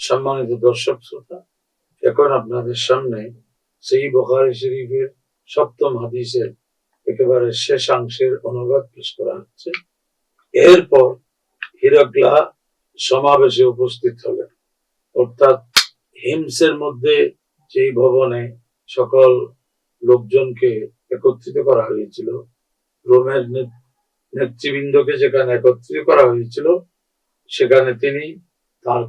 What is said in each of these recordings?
সম্মানিত দর্শক শ্রোতা, এখন আপনাদের সামনে সহিহ বুখারী শরীফের 7ম হাদিসের একেবারে শেষাংশের অনুবাদ পেশ করা হচ্ছে। এরপর হিরাক্লা সমাবেশে উপস্থিত হলেন, অর্থাৎ হিমসের মধ্যে যেই ভবনে সকল লোকজনকে একত্রিত করা হয়েছিল, রোমের নেতৃবৃন্দকে যেখানে একত্রিত করা হয়েছিল, সেখানে তিনি তার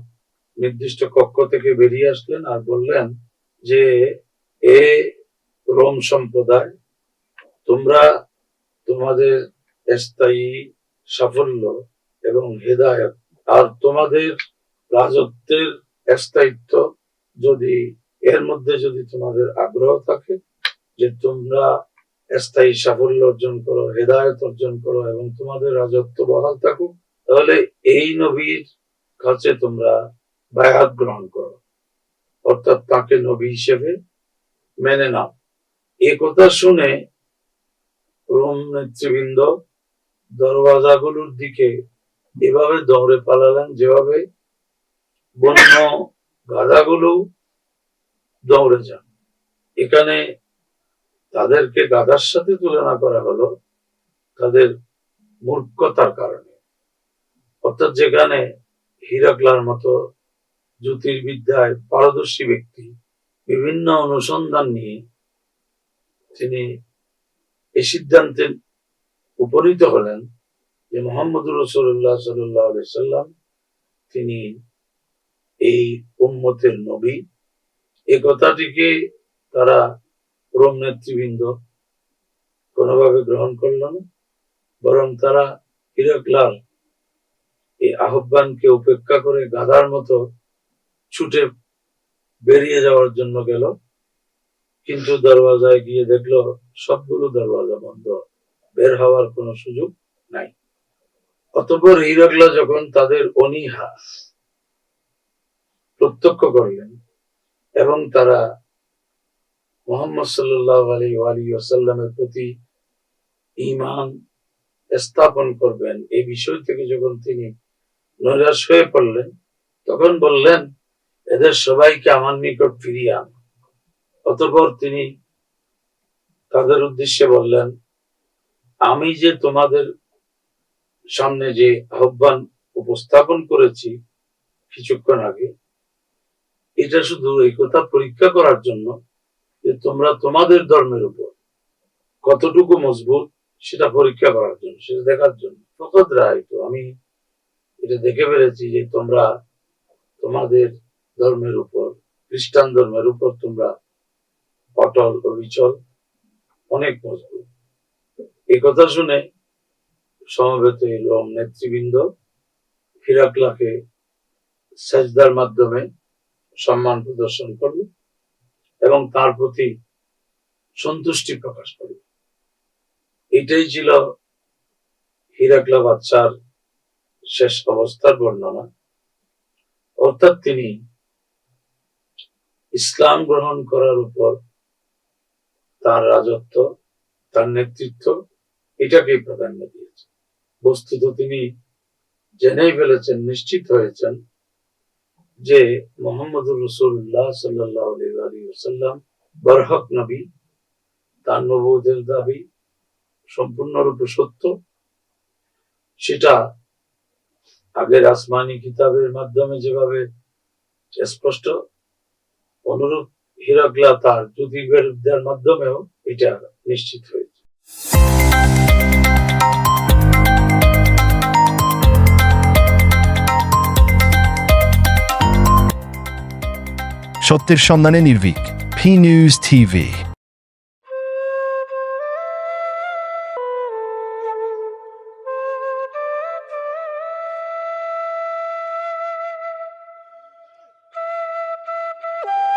নির্দিষ্ট কক্ষ থেকে বেরিয়ে আসলেন আর বললেন যে, এ রোম সম্প্রদায়, তোমরা তোমাদের স্থায়ী সাফল্য এবং হেদায়েত আর তোমাদের রাজত্বের স্থায়িত্ব, যদি এর মধ্যে যদি তোমাদের আগ্রহ থাকে যে তোমরা স্থায়ী সাফল্য অর্জন করো, হেদায়েত অর্জন করো এবং তোমাদের রাজত্ব বহাল থাকুক, তাহলে এই নবীর কাছে তোমরা বায়াত গ্রহণ করো, অর্থাৎ তাকে নবী হিসেবে মেনে নাও। এ কথা শুনে রোম নেতৃবৃন্দ দরওয়াজাগুলোর দিকে এভাবে দৌড়ে পালালেন যেভাবে বন্য গাধাগুলো দৌড়ে যান। এখানে তাদেরকে গাধার সাথে তুলনা করা হলো তাদের মূর্খতার কারণে, অর্থাৎ যেখানে হিরাক্লার মতো জ্যোতির্বিদ্যায় পারদর্শী ব্যক্তি বিভিন্ন অনুসন্ধান নিয়ে তিনি এই সিদ্ধান্তে উপনীত হলেন যে মুহাম্মদুর রাসূলুল্লাহ সাল্লাল্লাহু আলাইহি সাল্লাম তিনি এই উম্মতের নবী। এই কথাটিকে তারা রোম নেতৃবৃন্দ কোনোভাবে গ্রহণ করল না, বরং তারা হিরাক্লার এই আহ্বানকে উপেক্ষা করে গাধার মতো ছুটে বেরিয়ে যাওয়ার জন্য গেল। কিন্তু দরওয়াজায় গিয়ে দেখলো সবগুলো দরওয়াজা বন্ধ, বের হওয়ার কোনো সুযোগ নাই। অতঃপর হিরাক্লা যখন তাদের অনীহা প্রত্যক্ষ করলেন এবং তারা মুহাম্মদ সাল্লাল্লাহু আলাইহি ওয়াসাল্লামের প্রতি ঈমান স্থাপন করবেন এই বিষয় থেকে যখন তিনি নৈরাশ হয়ে পড়লেন, তখন বললেন, এদের সবাইকে আমার নিকট ফিরিয়ে আন। অতঃপর তিনি তাদের উদ্দেশ্যে বললেন, আমি যে তোমাদের সামনে যে আহ্বান উপস্থাপন করেছি কিছুক্ষণ আগে, এটা শুধু এই কথা পরীক্ষা করার জন্য যে তোমরা তোমাদের ধর্মের উপর কতটুকু মজবুত সেটা পরীক্ষা করার জন্য, সেটা দেখার জন্য। ফকত রাআইতু, আমি এটা দেখে ফেলেছি যে তোমরা তোমাদের ধর্মের উপর, খ্রিস্টান ধর্মের উপর তোমরা অটল অবিচল, অনেক মজবুত। এই কথা শুনে সমবেত রোম নেতৃবৃন্দ হিরাক্লাকে সাজদার মাধ্যমে সম্মান প্রদর্শন করল এবং তার প্রতি সন্তুষ্টি প্রকাশ করল। এটাই ছিল হিরাক্লা বাদশার শেষ অবস্থার বর্ণনা, অর্থাৎ তিনি ইসলাম গ্রহণ করার উপর তার রাজত্ব, তার নেতৃত্ব, এটাকেই প্রাধান্য দিয়েছেন। বস্তুত তিনি জেনেই ফেলেছেন, নিশ্চিত হয়েছেন যে মুহাম্মদুর রাসূলুল্লাহ সাল্লাল্লাহু আলাইহি ওয়াসাল্লাম বরহক নবী, তার নবুয়তের দাবি সম্পূর্ণরূপে সত্য। সেটা আগের আসমানি কিতাবের মাধ্যমে যেভাবে স্পষ্ট, অনুরূপ হিরাক্লা তার জ্যোতির্বিদ্যার মাধ্যমেও এটা নিশ্চিত হয়েছে। সত্যের সন্ধানে নির্ভীক, P News TV।